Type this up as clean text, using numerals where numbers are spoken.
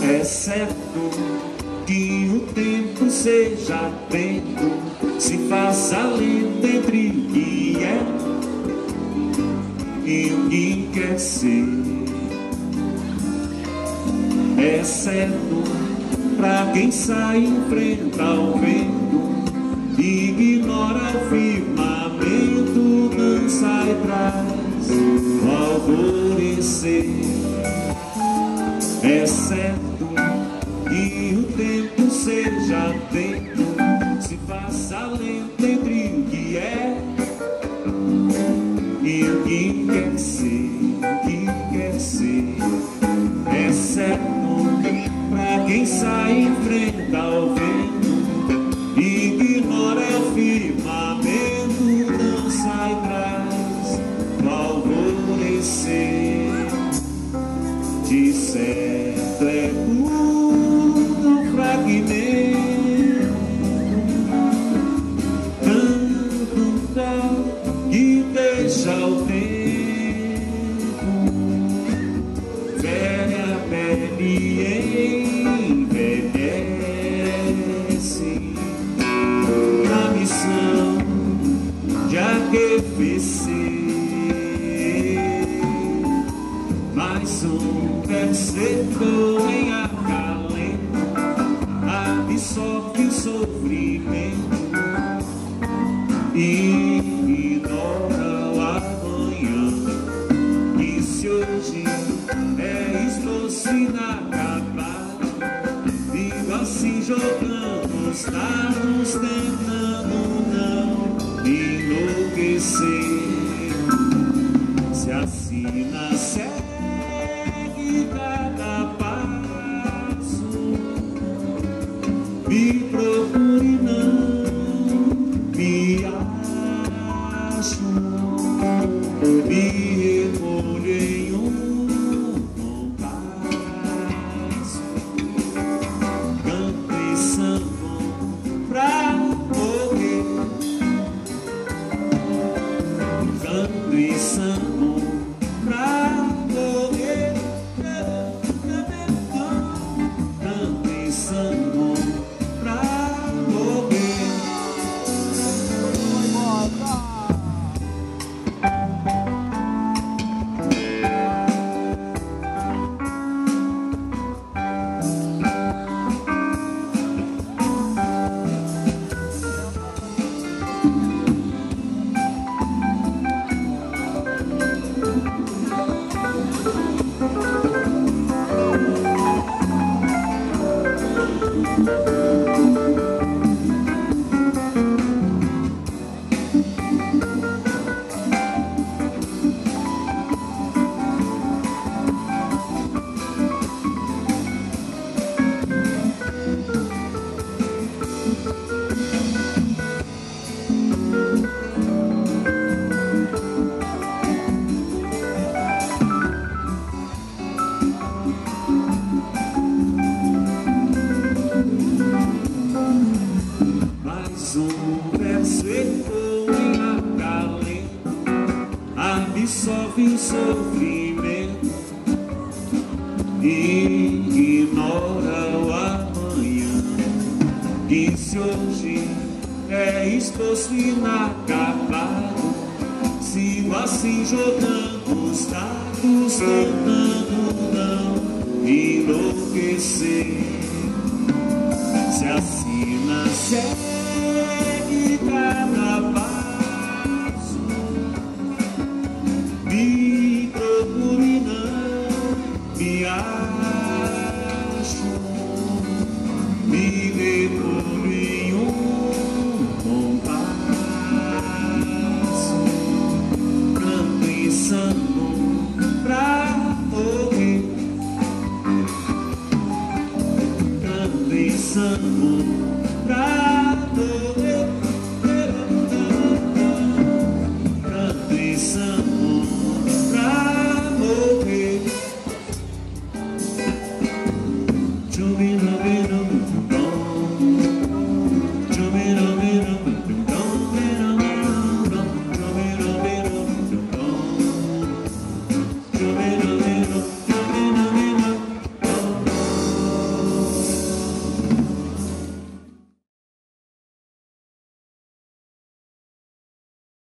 É certo que o tempo seja tempo, se faça lento entre o que é e o que quer ser. É certo pra quem sai em frente ao vento, ignora o firmamento, dança e traz o alvorecer. É certo que o tempo seja tempo, se faça lento entre o que é e o que quer ser, o que quer ser. É certo pra quem sai em frente ao vento, ignora o firmamento, dança e traz o alvorecer. De certo é tudo um fragmento, tanto tal que deixa o tempo velha a pele envelhece. Na missão de arrefecer, mais um vencedor em acalento, absorve o sofrimento e ignora o amanhã. E se hoje é esforço inacabado, vivo assim jogando os dados, tentando não enlouquecer. Se assina, segue cada passo, me procure, não me acho, me recolho em um compasso, canto e samba pra morrer, canto e samba pra morrer, canto e samba pra morrer. Mais um verso ecoa em acalento, absorve o sofrimento e ignora o amanhã. E se hoje é esforço inacabado, sigo assim jogando os dados, tentando não enlouquecer. Se assina, segue cada passo, me procure, não me acho, me recolho em um compasso, canto e samba pra morrer, canto e samba